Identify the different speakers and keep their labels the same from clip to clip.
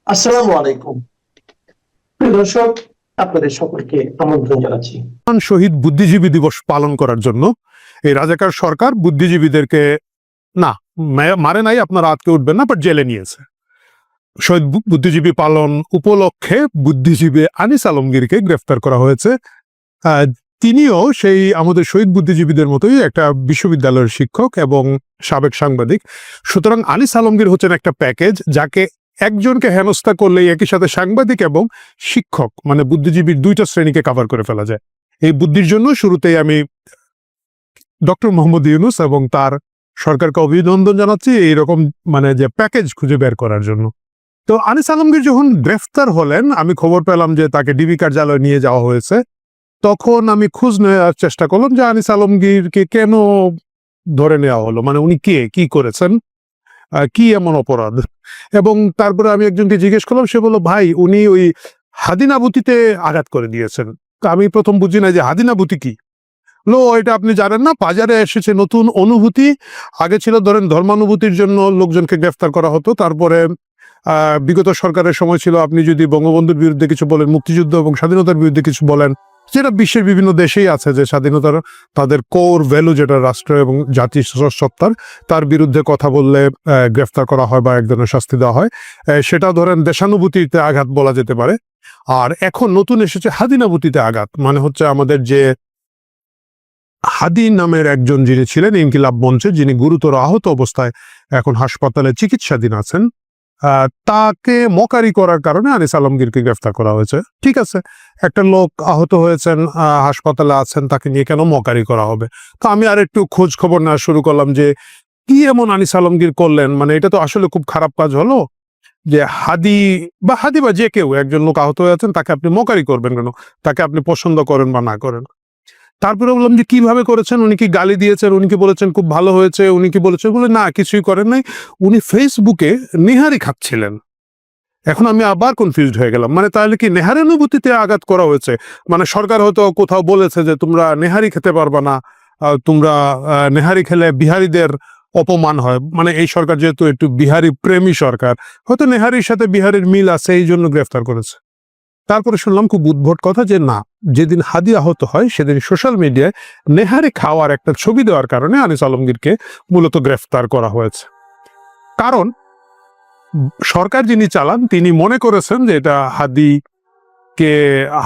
Speaker 1: আসসালামু আলাইকুম প্রিয় দর্শক, আপনাদের সকলকে আমন্ত্রণ জানাচ্ছি
Speaker 2: শহীদ বুদ্ধিজীবী দিবস পালন করার জন্য। এই রাজাকার সরকার বুদ্ধিজীবীদেরকে না মারে নাই, আপনারা আটকে উঠবেন না, বাট জেলে নিয়েছে। শহীদ বুদ্ধিজীবী পালন উপলক্ষে বুদ্ধিজীবী আনিস আলমগীরকে গ্রেফতার করা হয়েছে। তিনিও সেই আমাদের শহীদ বুদ্ধিজীবীদের মতোই একটা বিশ্ববিদ্যালয়ের শিক্ষক এবং সাবেক সাংবাদিক। সুতরাং আনিস আলমগীর হচ্ছেন একটা প্যাকেজ, যাকে একজনকে হেনস্থা করলেই একই সাথে সাংবাদিক এবং শিক্ষক মানে বুদ্ধিজীবীর দুইটা শ্রেণীকে কভার করে ফেলা যায়। এই বুদ্ধির জন্য শুরুতেই আমি ডক্টর মোহাম্মদ ইউনূস এবং তার সরকারকে অভিনন্দন জানাচ্ছি এইরকম মানে যে প্যাকেজ খুঁজে বের করার জন্য। তো আনিস আলমগীর যখন গ্রেফতার হলেন, আমি খবর পেলাম যে তাকে ডিবি কার্যালয়ে নিয়ে যাওয়া হয়েছে। তখন আমি খোঁজ নেওয়ার চেষ্টা করলাম যে আনিস আলমগীরকে কেন ধরে নেওয়া হলো, মানে উনি কে, কি করেছেন, কি এমন অপরাধ। এবং তারপরে আমি একজনকে জিজ্ঞেস করলাম, সে বলল ভাই উনি ওই হাদিনাবুতিতে আঘাত করে দিয়েছেন। তা আমি প্রথম বুঝি না যে হাদিনাবুতি কি। এটা আপনি জানেন না, বাজারে এসেছে নতুন অনুভূতি। আগে ছিল ধরেন ধর্মানুভূতির জন্য লোকজনকে গ্রেফতার করা হতো, তারপরে বিগত সরকারের সময় ছিল আপনি যদি বঙ্গবন্ধুর বিরুদ্ধে কিছু বলেন, মুক্তিযুদ্ধ এবং স্বাধীনতার বিরুদ্ধে কিছু বলেন, যেটা বিশ্বের বিভিন্ন দেশেই আছে যে স্বাধীনতার তাদের কোর ভ্যালু যেটা রাষ্ট্র এবং জাতি সত্তার, তার বিরুদ্ধে কথা বললে গ্রেফতার করা হয় বা এক ধরনের শাস্তি দেওয়া হয়। সেটা ধরেন দেশানুভূতিতে আঘাত বলা যেতে পারে। আর এখন নতুন এসেছে হাদিনাভূতিতে আঘাত, মানে হচ্ছে আমাদের যে হাদি নামের একজন যিনি ছিলেন ইনকিলাব মঞ্চে, যিনি গুরুতর আহত অবস্থায় এখন হাসপাতালে চিকিৎসাধীন আছেন, তাকে মকারি করার কারণে আনিস আলমগীরকে গ্রেফতার করা হয়েছে। ঠিক আছে, একটা লোক আহত হয়েছেন, হাসপাতালে আছেন, তাকে নিয়ে কেন মকারি করা হবে? তো আমি আর একটু খোঁজ খবর নেওয়া শুরু করলাম যে কি এমন আনিস আলমগীর করলেন, মানে এটা তো আসলে খুব খারাপ কাজ হলো যে হাদি বা যে কেউ একজন লোক আহত হয়েছেন, তাকে আপনি মকারি করবেন কেন? তাকে আপনি পছন্দ করেন বা না করেন। তারপরে বললাম যে কিভাবে করেছেন, উনি কি গালি দিয়েছেন, উনি কি বলেছেন খুব ভালো হয়েছে, উনি কি বলেছেন? বলে না, কিছুই করেন নাই, উনি ফেসবুকে নেহারি খাচ্ছিলেন। এখন আমি আবার কনফিউজড হয়ে গেলাম, মানে তাহলে কি নেহারি অনুভূতিতে আঘাত করা হয়েছে? মানে সরকার হয়তো কোথাও বলেছে যে তোমরা নেহারি খেতে পারবা না, তোমরা নেহারি খেলে বিহারীদের অপমান হয়, মানে এই সরকার যেহেতু একটু বিহারি প্রেমী সরকার, হয়তো নেহারির সাথে বিহারের মিল আছে, এই জন্য গ্রেফতার করেছে। তারপরে শুনলাম খুব উদ্ভট কথা যে না, যেদিন হাদি আহত হয় সেদিন সোশ্যাল মিডিয়ায় নেহারি খাওয়ার একটা ছবি দেওয়ার কারণে আনিস আলমগীরকে মূলত গ্রেফতার করা হয়েছে। কারণ সরকার যিনি চালান তিনি মনে করেছেন যে এটা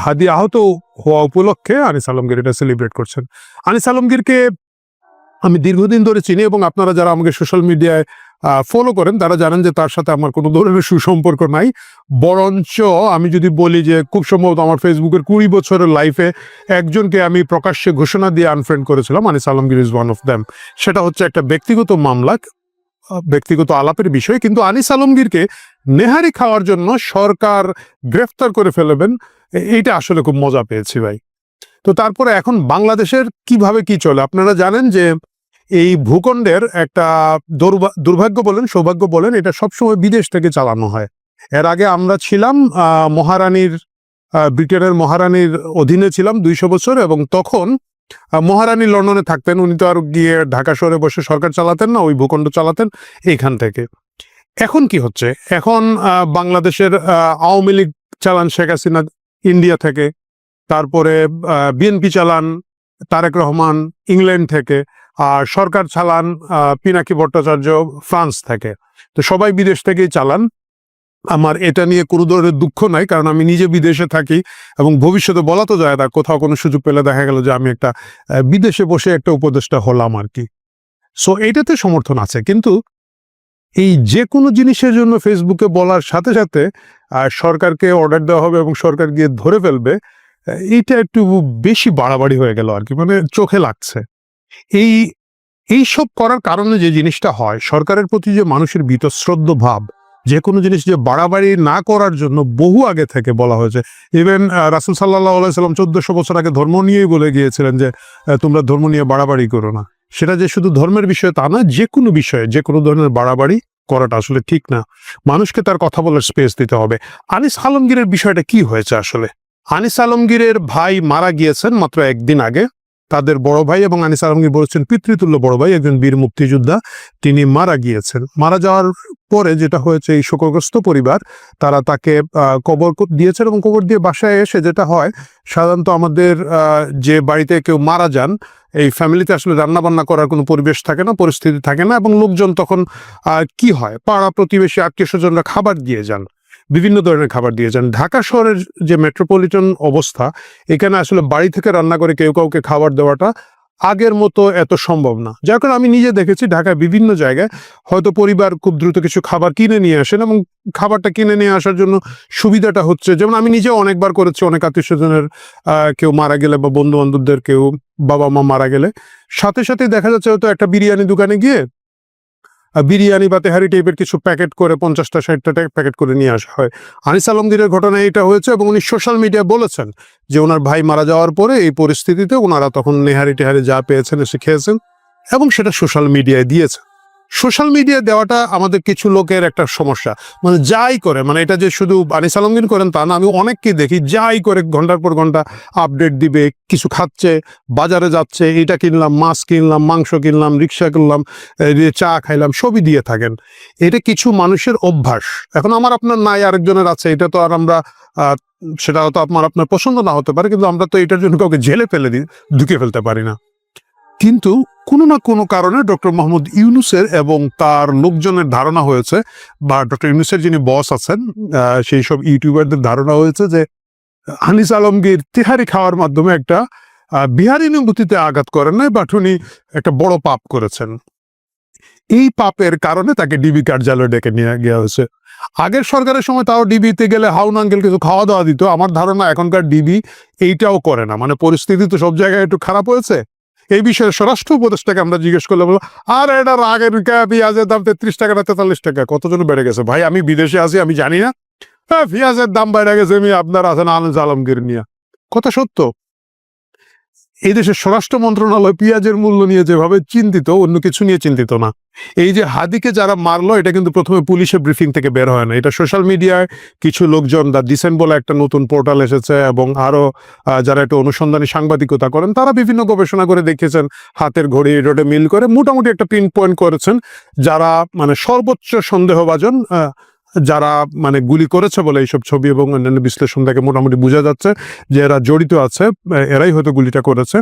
Speaker 2: হাদি আহত হওয়া উপলক্ষে আনিস আলমগীর এটা সেলিব্রেট করছেন। আনিস আলমগীরকে আমি দীর্ঘদিন ধরে চিনি এবং আপনারা যারা আমাকে সোশ্যাল মিডিয়ায় ফলো করেন তারা জানেন যে তার সাথে আমার কোনো ধরনের সুসম্পর্ক নাই। বরঞ্চ আমি যদি বলি যে খুব সম্ভবত আমার ফেসবুকের 20 বছরের লাইফে একজনকে আমি প্রকাশ্যে ঘোষণা দিয়ে আনফ্রেন্ড করেছিলাম, Anis Alamgir is one of them. সেটা হচ্ছে একটা ব্যক্তিগত মামলা, ব্যক্তিগত আলাপের বিষয়, কিন্তু আনিস আলমগীরকে নেহারি খাওয়ার জন্য সরকার গ্রেফতার করে ফেলবেন, এইটা আসলে খুব মজা পেয়েছি ভাই। তো তারপরে এখন বাংলাদেশের কিভাবে কি চলে আপনারা জানেন যে এই ভূখণ্ডের একটা দুর্ভাগ্য বলেন সৌভাগ্য বলেন, এটা সবসময় বিদেশ থেকে চালানো হয়। এর আগে আমরা ছিলাম ব্রিটেনের মহারানীর অধীনে ছিলাম 200 বছর, এবং তখন মহারানী লন্ডনে থাকতেন, উনি তো আর গিয়ে ঢাকা শহরে বসে সরকার চালাতেন না, ওই ভূখণ্ড চালাতেন এইখান থেকে। এখন কি হচ্ছে, এখন বাংলাদেশের আওয়ামী লীগ চালান শেখ হাসিনা ইন্ডিয়া থেকে, তারপরে বিএনপি চালান তারেক রহমান ইংল্যান্ড থেকে, আর সরকার চালান পিনাকি ভট্টাচার্য ফ্রান্স থেকে। তো সবাই বিদেশ থেকেই চালান। আমার এটা নিয়ে কোনো ধরনের দুঃখ নাই, কারণ আমি নিজে বিদেশে থাকি এবং ভবিষ্যতে বলা তো যায় না, কোথাও কোনো সুযোগ পেলে দেখা গেল যে আমি একটা বিদেশে বসে একটা উপদেষ্টা হলাম আর কি। সো এইটাতে সমর্থন আছে, কিন্তু এই যে কোনো জিনিসের জন্য ফেসবুকে বলার সাথে সাথে সরকারকে অর্ডার দেওয়া হবে এবং সরকার গিয়ে ধরে ফেলবে, এইটা একটু বেশি বাড়াবাড়ি হয়ে গেল আর কি, মানে চোখে লাগছে। এইসব করার কারণে যে জিনিসটা হয়, সরকারের প্রতি যে মানুষের বীতশ্রদ্ধ ভাব, যে কোনো জিনিস যে বাড়াবাড়ি না করার জন্য বহু আগে থেকে বলা হয়েছে। ইভেন রাসূল সাল্লাল্লাহু আলাইহি সাল্লাম 1400 বছর আগে ধর্ম নিয়েই বলে গিয়েছিলেন যে তোমরা ধর্ম নিয়ে বাড়াবাড়ি করো না। সেটা যে শুধু ধর্মের বিষয়ে তা না, যে কোনো বিষয়ে যে কোনো ধরনের বাড়াবাড়ি করাটা আসলে ঠিক না। মানুষকে তার কথা বলার স্পেস দিতে হবে। আনিস আলমগীরের বিষয়টা কি হয়েছে আসলে? আনিস আলমগীরের ভাই মারা গিয়েছেন মাত্র একদিন আগে, তাদের বড় ভাই, এবং আনিস আলমগীর বলেছেন পিতৃতুল্য বড় ভাই, একজন বীর মুক্তিযোদ্ধা, তিনি মারা গিয়েছেন। মারা যাওয়ার পরে যেটা হয়েছে, এই শোকগ্রস্ত পরিবার তারা তাকে কবর দিয়েছেন, এবং কবর দিয়ে বাসায় এসে যেটা হয়, সাধারণত আমাদের যে বাড়িতে কেউ মারা যান, এই ফ্যামিলিতে আসলে রান্না বান্না করার কোনো পরিবেশ থাকে না, পরিস্থিতি থাকে না, এবং লোকজন তখন কি হয়, পাড়া প্রতিবেশী আত্মীয় স্বজনরা খাবার দিয়ে যান, বিভিন্ন ধরনের খাবার দিয়ে যান। ঢাকা শহরের যে মেট্রোপলিটন অবস্থা, এখানে আসলে বাড়ি থেকে রান্না করে কেউ কাউকে খাবার দেওয়াটা আগের মতো এত সম্ভব না। যার কারণে আমি নিজে দেখেছি ঢাকায় বিভিন্ন জায়গায় হয়তো পরিবার খুব দ্রুত কিছু খাবার কিনে নিয়ে আসেন, এবং খাবারটা কিনে নিয়ে আসার জন্য সুবিধাটা হচ্ছে, যেমন আমি নিজেও অনেকবার করেছি, অনেক আত্মীয় স্বজনের কেউ মারা গেলে বা বন্ধু বান্ধবদের কেউ বাবা মা মারা গেলে সাথে সাথে দেখা যাচ্ছে হয়তো একটা বিরিয়ানি দোকানে গিয়ে বিরিয়ানি বা তেহারি টাইপের কিছু প্যাকেট করে 50টা 60টা প্যাকেট করে নিয়ে আসা হয়। আনিস আলমগীরের ঘটনায় এটা হয়েছে, এবং উনি সোশ্যাল মিডিয়া বলেছেন যে ওনার ভাই মারা যাওয়ার পরে এই পরিস্থিতিতে ওনারা তখন নেহারি টেহারি যা পেয়েছেন এসে খেয়েছেন, এবং সেটা সোশ্যাল মিডিয়ায় দিয়েছে। সোশ্যাল মিডিয়া দেওয়াটা আমাদের কিছু লোকের একটা সমস্যা, মানে যাই করে, মানে এটা যে শুধু আনিস আলমগীর করেন তা না, আমি অনেককে দেখি যাই করে ঘন্টার পর ঘন্টা আপডেট দিবে, কিছু খাচ্ছে, বাজারে যাচ্ছে, এটা কিনলাম, মাছ কিনলাম, মাংস কিনলাম, রিক্সা কিনলাম, চা খাইলাম, সবই দিয়ে থাকেন। এটা কিছু মানুষের অভ্যাস। এখন আমার আপনার নাই, আরেকজনের আছে, এটা তো আর আমরা সেটা হয়তো আপনার পছন্দ না হতে পারে, কিন্তু আমরা তো এটার জন্য কাউকে জেলে ফেলে ঢুকে ফেলতে পারি না। কিন্তু কোনো না কোনো কারণে ডক্টর মোহাম্মদ ইউনূসের এবং তার লোকজনের ধারণা হয়েছে, বা ডক্টর ইউনূসের যিনি বস আছেন সেই সব ইউটিউবারদের ধারণা হয়েছে যে আনিস আলমগীর তেহারি খাওয়ার মাধ্যমে একটা বিহারি অনুভূতিতে আঘাত করেন নাই, বাট উনি একটা বড় পাপ করেছেন। এই পাপের কারণে তাকে ডিবি কার্যালয়ে ডেকে নিয়ে গিয়ে হয়েছে। আগের সরকারের সময় তাও ডিবিতে গেলে হাউন আঙ্কেল কিছু খাওয়া দাওয়া দিত। আমার ধারণা এখনকার ডিবি এইটাও করে না, মানে পরিস্থিতি তো সব জায়গায় একটু খারাপ হয়েছে। এই বিষয়ে স্বরাষ্ট্র উপদেষ্টাকে আমরা জিজ্ঞেস করলে বলবো, আর এটা আগের পেঁয়াজের দাম 33 টাকা না 43 টাকা, কতজন বেড়ে গেছে ভাই? আমি বিদেশে আছি, আমি জানি না। পেঁয়াজের দাম বেড়ে গেছে, আমি আপনার আছেন আনিস আলমগীর নিয়ে। কথা সত্য। এই দেশের স্বরাষ্ট্র মন্ত্রণালয় পেঁয়াজের মূল্য নিয়ে যেভাবে চিন্তিত, অন্য কিছু নিয়ে চিন্তিত না। এই যে হাদিকে যারা মারলো, এটা কিন্তু প্রথমে পুলিশের ব্রিফিং থেকে বের হয় না, এটা সোশ্যাল মিডিয়ায় কিছু লোকজন, দা ডিসেন্ট বলে একটা নতুন পোর্টাল এসেছে, এবং আরো যারা একটু অনুসন্ধানী সাংবাদিকতা করেন, তারা বিভিন্ন গবেষণা করে দেখেছেন, হাতের ঘড়ি রোডে মিল করে মোটামুটি একটা পিন পয়েন্ট করেছেন, যারা মানে সর্বোচ্চ সন্দেহভাজন, যারা মানে গুলি করেছে বলে এইসব ছবি এবং অন্যান্য বিশ্লেষণ থেকে মোটামুটি বোঝা যাচ্ছে যে এরা জড়িত আছে, এরাই হয়তো গুলিটা করেছে।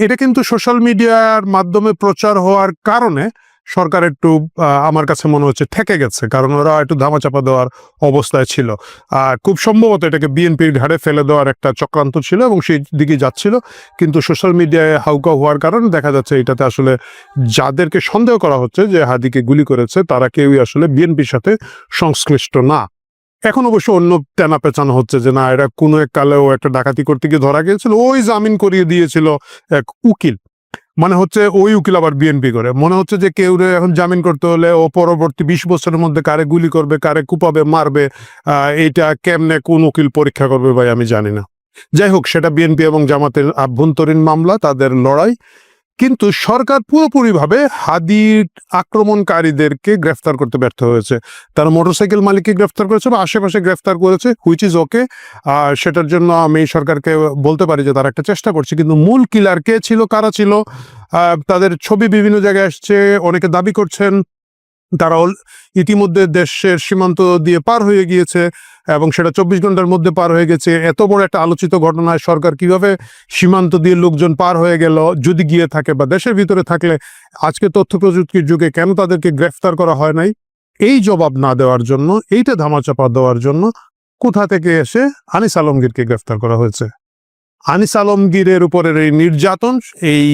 Speaker 2: এটা কিন্তু সোশ্যাল মিডিয়ার মাধ্যমে প্রচার হওয়ার কারণে সরকার একটু আমার কাছে মনে হচ্ছে ঠেকে গেছে, কারণ ওরা একটু ধামাচাপা দেওয়ার অবস্থায় ছিল। খুব সম্ভবত এটাকে বিএনপির ঘাড়ে ফেলে দেওয়ার একটা চক্রান্ত ছিল, এবং সেই দিকে যাচ্ছিল। কিন্তু সোশ্যাল মিডিয়ায় হাউকা হওয়ার কারণে দেখা যাচ্ছে এটাতে আসলে যাদেরকে সন্দেহ করা হচ্ছে যে হাদিকে গুলি করেছে, তারা কেউই আসলে বিএনপির সাথে সংশ্লিষ্ট না। এখন অবশ্য অন্য তেনা পেঁচানো হচ্ছে যে না, এরা কোনো এক কালেও একটা ডাকাতি করতে গিয়ে ধরা গিয়েছিল, ওই জামিন করিয়ে দিয়েছিল এক উকিল, মানে হচ্ছে ওই উকিল আবার বিএনপি করে। মনে হচ্ছে যে কেউ এখন জামিন করতে হলে ও পরবর্তী 20 বছরের মধ্যে কারে গুলি করবে, কারে কুপাবে, মারবে, এইটা কেমনে কোন উকিল পরীক্ষা করবে ভাই আমি জানি না। যাই হোক, সেটা বিএনপি এবং জামাতের আভ্যন্তরীণ মামলা, তাদের লড়াই। কিন্তু সরকার পুরোপুরিভাবে হাদির আক্রমণকারীদেরকে গ্রেফতার করতে ব্যর্থ হয়েছে। তারা মোটরসাইকেল মালিককে গ্রেফতার করেছে বা আশেপাশে গ্রেফতার করেছে, হুইচ ইজ ওকে। সেটার জন্য আমি সরকারকে বলতে পারি যে তারা একটা চেষ্টা করছে, কিন্তু মূল কিলার কে ছিল, কারা ছিল, তাদের ছবি বিভিন্ন জায়গায় আসছে, অনেকে দাবি করছেন তারা ইতিমধ্যে দেশের সীমান্ত দিয়ে পার হয়ে গিয়েছে, এবং সেটা 24 ঘন্টার মধ্যে পার হয়ে গেছে। এত বড় একটা আলোচিত ঘটনায় সরকার কিভাবে সীমান্ত দিয়ে লোকজন পার হয়ে গেল, যদি গিয়ে থাকে বা দেশের ভিতরে থাকলে আজকে তথ্য প্রযুক্তির যুগে কেন তাদেরকে গ্রেফতার করা হয় নাই, এই জবাব না দেওয়ার জন্য, এইটা ধামাচাপা দেওয়ার জন্য কোথা থেকে এসে আনিস আলমগীরকে গ্রেফতার করা হয়েছে। আনিস আলমগীরের উপরের এই নির্যাতন, এই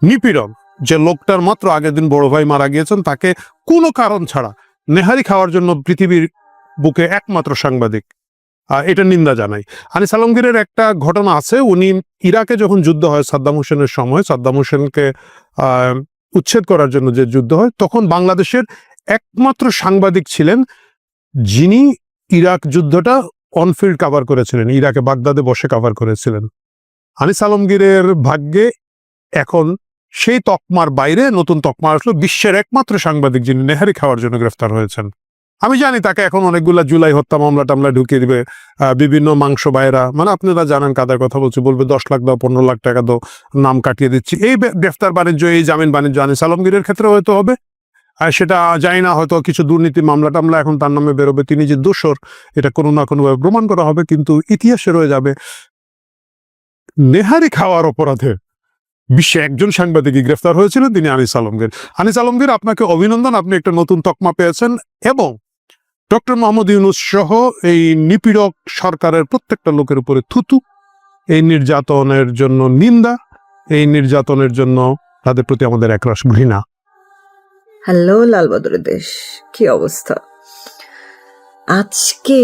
Speaker 2: নিপীড়ন, যে লোকটার মাত্র আগের দিন বড় ভাই মারা গিয়েছেন, তাকে কোনো কারণ ছাড়া নেহারি খাওয়ার জন্য পৃথিবীর বুকে একমাত্র সাংবাদিক, এটা নিন্দা জানাই। আনিস আলমগীরের একটা ঘটনা আছে, উনি ইরাকে যখন যুদ্ধ হয় সাদ্দাম হোসেনের সময়, সাদ্দাম হোসেনকে উচ্ছেদ করার জন্য যে যুদ্ধ হয়, তখন বাংলাদেশের একমাত্র সাংবাদিক ছিলেন যিনি ইরাক যুদ্ধটা অনফিল্ড কাভার করেছিলেন, ইরাকে বাগদাদে বসে কাভার করেছিলেন। আনিস আলমগীরের ভাগ্যে এখন সেই তকমার বাইরে নতুন তকমা আসলো, বিশ্বের একমাত্র সাংবাদিক যিনি নেহারি খাওয়ার জন্য গ্রেফতার হয়েছেন। আমি জানি তাকে এখন অনেকগুলা জুলাই হত্যা মামলা টামলা ঢুকিয়ে দিবে, বিভিন্ন মাংস বাইরা, মানে আপনারা জানেন কাদের কথা বলছি, বলবে 10 লাখ দাও, 15 লাখ টাকা দাও, নাম কাটিয়ে দিচ্ছি। এই গ্রেফতার বাণিজ্য, এই জামিন বাণিজ্য আনিস আলমগীরের ক্ষেত্রে হয়তো হবে। আর সেটা জানি না, হয়তো কিছু দুর্নীতি মামলা টামলা এখন তার নামে বেরোবে, তিনি যে দোষর এটা কোনো না কোনোভাবে প্রমাণ করা হবে, কিন্তু ইতিহাসে রয়ে যাবে নেহারি খাওয়ার অপরাধে বিশ্বে একজন সাংবাদিকই গ্রেফতার হয়েছিলেন, তিনি আনিস আলমগীর। আনিস আলমগীর, আপনাকে অভিনন্দন, আপনি একটা নতুন তকমা পেয়েছেন। এবং ডক্টর মোহাম্মদ ইউনূস সহ এই নিপীড়ক সরকারের প্রত্যেকটা লোকের উপরে থুতু, এই নির্যাতনের জন্য নিন্দা, এই নির্যাতনের জন্য তাদের প্রতি আমাদের একরাশ ঘৃণা।
Speaker 3: হ্যালো লালবাদুরের দেশ, কি অবস্থা? আজকে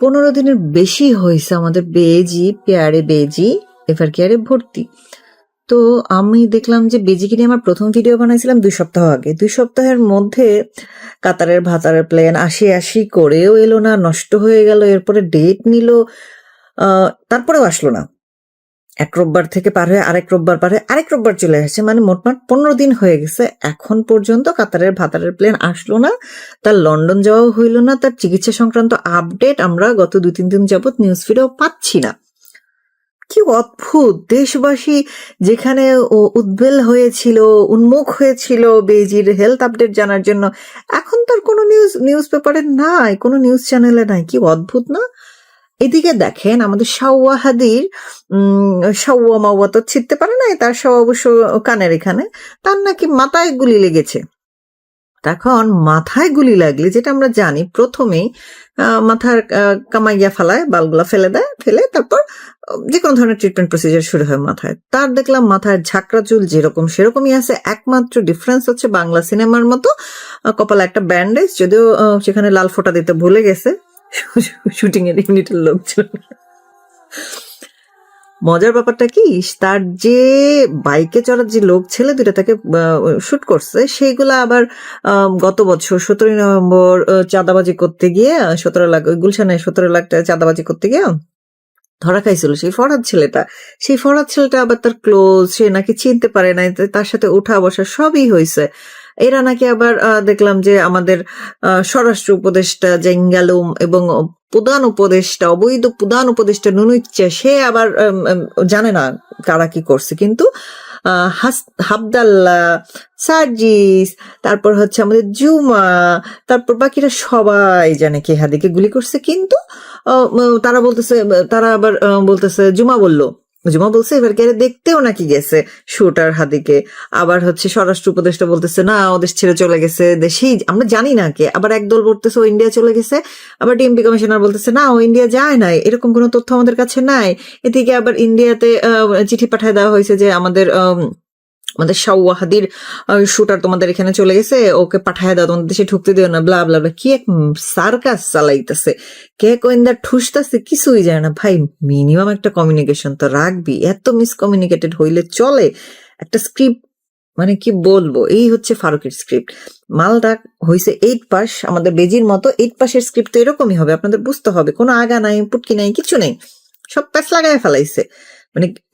Speaker 3: 15 দিনের বেশি হয়েছে আমাদের বেজি পেয়ারে বেজি এফআর কেয়ারে ভর্তি। তো আমি দেখলাম যে বেজিকে নিয়ে আমার প্রথম ভিডিও বানাইছিলাম 2 সপ্তাহ আগে। 2 সপ্তাহের মধ্যে কাতারের ভাতারের প্লেন আসি করেও এলো না, নষ্ট হয়ে গেল, এরপরে ডেট নিল, তারপরেও আসলো না। এক রোববার থেকে পার হয়ে আরেক রোববার পার হয়ে আরেক রোববার চলে আসছে, মানে মোটমাট 15 দিন হয়ে গেছে। এখন পর্যন্ত কাতারের ভাতারের প্লেন আসলো না, তার লন্ডন যাওয়াও হইল না, তার চিকিৎসা সংক্রান্ত আপডেট আমরা গত 2-3 দিন যাবৎ নিউজ ফিডেও পাচ্ছি না। কি অদ্ভুত! দেশবাসী যেখানে উদ্বেল হয়েছিল, উন্মুখ হয়েছিল বেজির হেলথ আপডেট জানার জন্য, এখন তার কোনো নিউজ পেপারে নাই, কোনো নিউজ চ্যানেলে নাই। কি অদ্ভুত না? এদিকে দেখেন আমাদের শাওয়াহাদির শাওয়া মাওয়া তো ছিটতে পারে নাই, তার শাওয়া অবশ্য কানের এখানে, তার নাকি মাথায় গুলি লেগেছে। তখন মাথায় গুলি লাগলে যেটা আমরা জানি, প্রথমেই মাথার কামাইয়া ফেলায়, বালগুলা ফেলে দেয়, ফেলে তারপর যে কোনো ধরনের ট্রিটমেন্ট প্রসিজার শুরু হয় মাথায়। তার দেখলাম মাথায় ঝাঁকড়া চুল যেরকম সেরকমই আছে, একমাত্র ডিফারেন্স হচ্ছে বাংলা সিনেমার মতো কপালে একটা ব্যান্ডেজ, যদিও সেখানে লাল ফোঁটা দিতে ভুলে গেছে শুটিং এর ইউনিটের লোকজন। মজার ব্যাপারটা কি, তার যে বাইকে চড়ার যে লোক ছেলে দুটা তাকে শুট করছে, সেইগুলা আবার গত বছর 17 নভেম্বর চাঁদাবাজি করতে গিয়ে 17 লাখ, গুলশানে 17 লাখ টাকা চাঁদাবাজি করতে গিয়ে ধরা খাইছিল সেই ফরহাদ ছেলেটা। সেই ফরহাদ ছেলেটা আবার তার ক্লোজ, সে নাকি চিনতে পারে নাই, তার সাথে উঠা বসা সবই হয়েছে। এরা নাকি আবার দেখলাম যে আমাদের স্বরাষ্ট্র উপদেষ্টা জেঙ্গালুম এবং প্রধান উপদেষ্টা, অবৈধ প্রধান উপদেষ্টা নুনুচ্চা, সে আবার জানে না কারা কি করছে, কিন্তু হাবদাল্লাহ, সার্জিস, তারপর হচ্ছে আমাদের জুমা, তারপর বাকিরা সবাই জানে কে হাদিকে গুলি করছে। কিন্তু তারা আবার বলতেছে, জুমা বলছে এবার কে দেখতেও নাকি গেছে শুটার হাদিকে। আবার হচ্ছে স্বরাষ্ট্র উপদেষ্টা বলতেছে না, ওদের ছেড়ে চলে গেছে দেশেই, আমরা জানি না কে। আবার একদল বলতেছে ও ইন্ডিয়া চলে গেছে, আবার ডিএমপি কমিশনার বলতেছে না, ও ইন্ডিয়া যায় নাই, এরকম কোনো তথ্য আমাদের কাছে নাই। এদিকে আবার ইন্ডিয়াতে চিঠি পাঠায় দেওয়া হয়েছে যে আমাদের শাওয়াহাদির শুটার তোমাদের এখানে চলে গেছে, ওকে পাঠায় দাও, তোমাদের দেশে ঢুকতে দিও না, ব্লা ব্লা ব্লা। কি এক সার্কাস চালাইতেছে, কে কোয়েন্দা ঠুসতেছে, কিছুই যায় না ভাই। মিনিমাম একটা কমিউনিকেশন তো রাখবি, এত মিসকমিউনিকেটেড হইলে চলে? একটা স্ক্রিপ্ট, মানে কি বলবো, এই হচ্ছে ফারুকের স্ক্রিপ্ট। মালটা হয়েছে 8 পাস, আমাদের বেজির মতো 8 পাসের স্ক্রিপ্ট তো এরকমই হবে, আপনাদের বুঝতে হবে। কোনো আগা নাই, পুটকি নাই, কিছু নেই, সব প্যাচ লাগায় ফেলাইছে।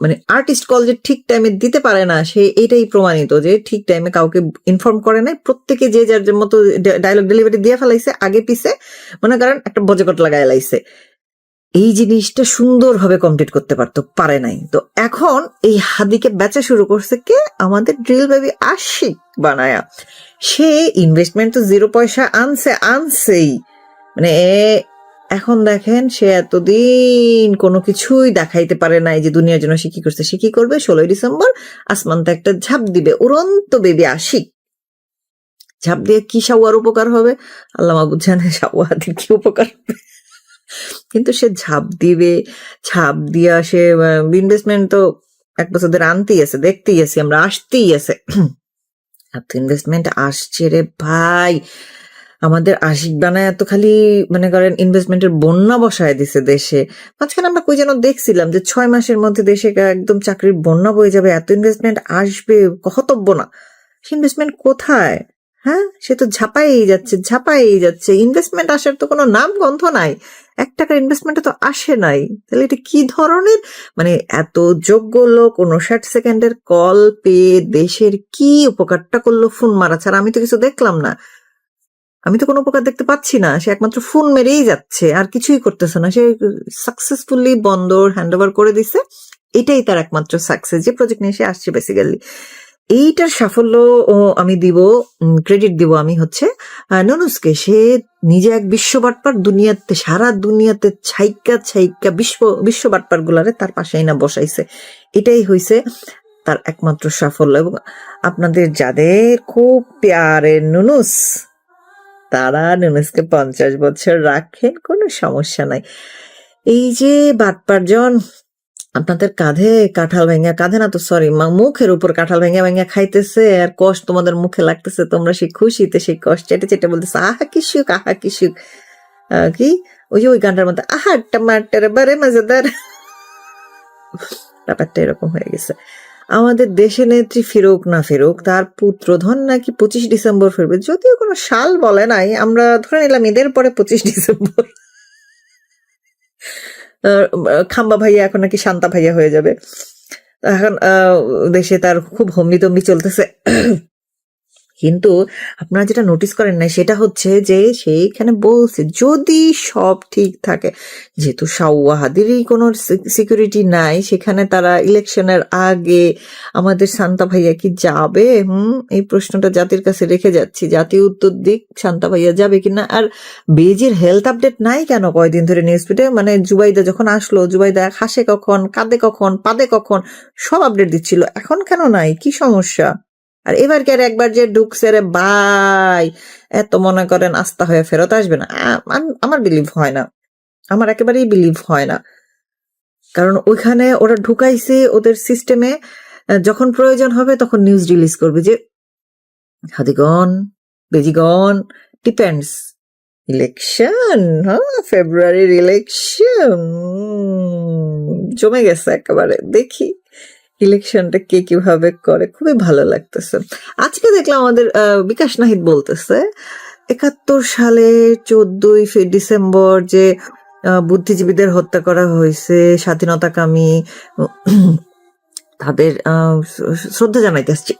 Speaker 3: মানে আর্টিস্ট কল যে ঠিক টাইমে দিতে পারে না, সে এটাই প্রমাণিত যে ঠিক টাইমে কাউকে ইনফর্ম করে নাই, প্রত্যেকে যে যার মতো ডায়লগ ডেলিভারি দিয়ে ফেলাইছে, আগে পিছে মনে করেন একটা বজকট লাগায় লাইছে। এই জিনিসটা সুন্দরভাবে কমপ্লিট করতে পারে নাই। তো এখন এই হাদিকে বেচা শুরু করছে কে? আমাদের ড্রিল বেবি আশিক বানায়া। সে ইনভেস্টমেন্ট তো 0 পয়সা আনছেই, মানে এখন দেখেন সে এতদিন কোনো কিছুই দেখাইতে পারে নাই যে দুনিয়ার জন্য সে কি করছে। সে কি করবে? 16 ডিসেম্বর আসমানতে একটা ঝাঁপ দিবে, উড়ন্ত বেবি আশিক। ঝাঁপ দিয়ে কি শাওয়ার উপকার হবে আল্লাহ মাহবুব জানে, শাওয়াহাদির কি উপকার হবে, কিন্তু সে ঝাঁপ দিবে। ঝাঁপ দিয়া সে ইনভেস্টমেন্ট তো 1 বছর ধরে আনতেই আছে, দেখতেই আছি আমরা, আসতেই আছে। এত ইনভেস্টমেন্ট আসছে রে ভাই, আমাদের আশিক বানায় এত খালি মনে করেন ইনভেস্টমেন্টের বন্যা বসায় দিছে দেশে। মাঝখানে আমরা কই যেন দেখছিলাম যে 6 মাসের মধ্যে দেশে একদম চাকরির বন্যা বয়ে যাবে, এত ইনভেস্টমেন্ট আসবে, কহতব্য না। সে ইনভেস্টমেন্ট কোথায়? হ্যাঁ, সে তো ঝাপাই যাচ্ছে। ইনভেস্টমেন্ট আসার তো কোনো নাম গন্ধ নাই, 1 টাকার ইনভেস্টমেন্টে তো আসে নাই। তাহলে এটা কি ধরনের, মানে এত যোগ্য লোক 59 সেকেন্ডের কল পেয়ে দেশের কি উপকারটা করলো ফোন মারা ছাড়া? আমি তো কিছু দেখলাম না। আমি তো কোনো উপকার দেখতে পাচ্ছি না, সে একমাত্র ফোন মেরেই যাচ্ছে, আর কিছুই করতেছে না। সে সাকসেসফুলি বন্দর হ্যান্ড ওভার করে দিছে, এটাই তার একমাত্র সাকসেস, যে প্রজেক্ট নিয়ে সে আসছে বেসিক্যালি। এইটার সাফল্য আমি দিব, ক্রেডিট দিব আমি হচ্ছে নুনুসকে। সে নিজে এক বিশ্ব বাটপার, দুনিয়াতে সারা দুনিয়াতে ছাইকা বিশ্ব বাটপার গুলারে তার পাশেই না বসাইছে। এটাই হইছে তার একমাত্র সাফল্য। এবং আপনাদের যাদের খুব প্যারের নুনুস, তারা নুনুসকে 50 বছর রাখেন, কোনো সমস্যা নাই। এই যে বাটপার জন আপনাদের কাঁধে কাঁঠাল ভেঙে, কাঁধে না তো সরি, মুখের উপর কাঁঠাল ভেঙে খাইতেছে, আর কষ্ট তোমাদের মুখে লাগতেছে, তোমরা সেই খুশিতে সেই কষ্ট চেটে চেটে বলতেছে আহা কি সুখ, আহা কি সুখ। কি ওই যে ওই গানটার মধ্যে আহা টমাটার বারে মজাদার, ব্যাপারটা এরকম হয়ে গেছে। আমাদের দেশে নেত্রী ফিরুক না ফিরুক, তার পুত্রধন নাকি 25 ডিসেম্বর ফিরবে, যদিও কোনো সাল বলে নাই, আমরা ধরে নিলাম ঈদের পরে 25 ডিসেম্বর। খাম্বা ভাইয়া এখন নাকি শান্তা ভাইয়া হয়ে যাবে। এখন দেশে তার খুব হম্বি তম্বি চলতেছে। কিন্তু আপনারা যেটা নোটিস করেন না সেটা হচ্ছে যে সেইখানে বলছে যদি সব ঠিক থাকে, যেহেতু শাওয়াহাদিরই কোনো সিকিউরিটি নাই সেখানে, তারা ইলেকশনের আগে আমাদের শান্তা ভাইয়া কি যাবে? এই প্রশ্নটা জাতির কাছে রেখে যাচ্ছি, জাতি উত্তর দিক, শান্তা ভাইয়া যাবে কিনা। আর বেজির হেলথ আপডেট নাই কেন কয়দিন ধরে নিউজ ফিডে? মানে জুবাইদা যখন আসলো, জুবাইদা হাসে কখন, কাঁদে কখন, পাদে কখন, সব আপডেট দিচ্ছিল, এখন কেন নাই? কি সমস্যা? আর এবার কে একবার যে ঢুকছে রে ভাই, এত মনে করেন আস্থা হয়ে ফেরত আসবে না? আমার বিলিভ হয় না, আমার একেবারেই বিলিভ হয় না। কারণ ওইখানে ওরা ঢুকাইছে ওদের সিস্টেমে, যখন প্রয়োজন হবে তখন নিউজ রিলিজ করবে যে হাদিগণ বেজিগণ ডিপেন্ডস, ইলেকশন, ফেব্রুয়ারির ইলেকশন জমে গেছে একেবারে। দেখি ইলেকশনটা কে কিভাবে করে, খুবই ভালো লাগতেছে। আজকে দেখলাম আমাদের বিকাশ নাহিদ বলতেছে 71 সালে 14ই ডিসেম্বর যে বুদ্ধিজীবীদের হত্যা করা হয়েছে, স্বাধীনতাকামী তাদের শ্রদ্ধা জানাইতে আসছি।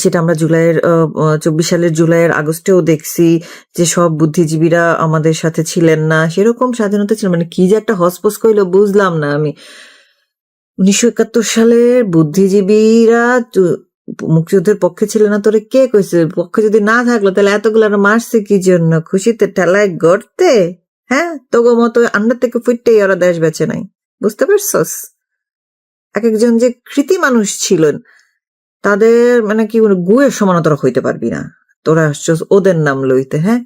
Speaker 3: সেটা আমরা 24 সালের জুলাইয়ের আগস্টেও দেখছি যে সব বুদ্ধিজীবীরা আমাদের সাথে ছিলেন না, সেরকম স্বাধীনতা ছিল, মানে কি যে একটা হসপস কইলো বুঝলাম না আমি। 1971 সালের বুদ্ধিজীবীরা মুক্তিযুদ্ধের পক্ষে ছিল না, তোরে কে কইছে? পক্ষে যদি না থাকলো তাহলে এতগুলো মারছে কি জন্য? খুশিতে ঠেলায় গড়তে? হ্যাঁ, তোগো মতো আন্ডার থেকে ফুটতেই ওরা দেশ বেঁচে নাই, বুঝতে পারছস? এক একজন যে কৃতি মানুষ ছিলেন, তাদের মানে কি গুয়ের সমান তোরা হইতে পারবি না। তোরা আসছস ওদের নাম লইতে, হ্যাঁ,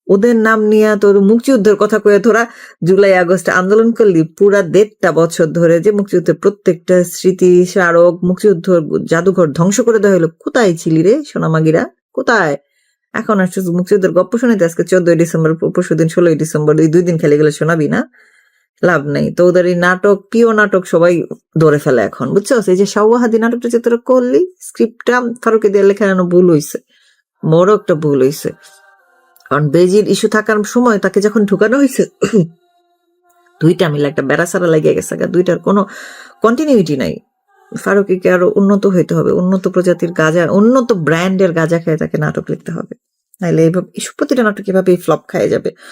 Speaker 3: ওদের নাম নিয়ে তোর মুক্তিযুদ্ধের কথা কয়ে তোরা জুলাই আগস্টে আন্দোলন করলি পুরা 1.5 বছর ধরে, যে মুক্তিযুদ্ধের প্রত্যেকটা স্মৃতি স্মারক, মুক্তিযুদ্ধ জাদুঘর ধ্বংস করে দেওয়া হলো। কোথায় ছিলি রে সোনামাগিরা, কোথায়? এখন আসছিস মুক্তিযুদ্ধের গপ্প শোনাতে। আজকে 14 ডিসেম্বর, পরশুদিন 16 ডিসেম্বর, এই 2 দিন খেলে গেলে শোনাবি না, লাভ নেই। তো ওদের এই নাটক, প্রিয় নাটক সবাই ধরে ফেলে এখন, বুঝছো? এই যে শাওয়াহাদি নাটকটা যে তোরা করলি, স্ক্রিপ্টটা ফারুকে দিয়ে লেখা ভুল হয়েছে, বড় একটা ভুল হয়েছে। কারণ বেজির ইস্যু থাকার সময় তাকে যখন ঢুকানো হয়েছে, 2টা মিলে একটা বেড়াসারা লেগে গেছে, 2টার কোনো কন্টিনিউটি নাই। ফারুকিকে আরো উন্নত হইতে হবে, উন্নত প্রজাতির গাঁজা, উন্নত ব্র্যান্ডের গাঁজা খেয়ে তাকে নাটক লিখতে হবে, নাইলে এইভাবে প্রতিটা নাটক এভাবেই ফ্লপ খায় যাবে।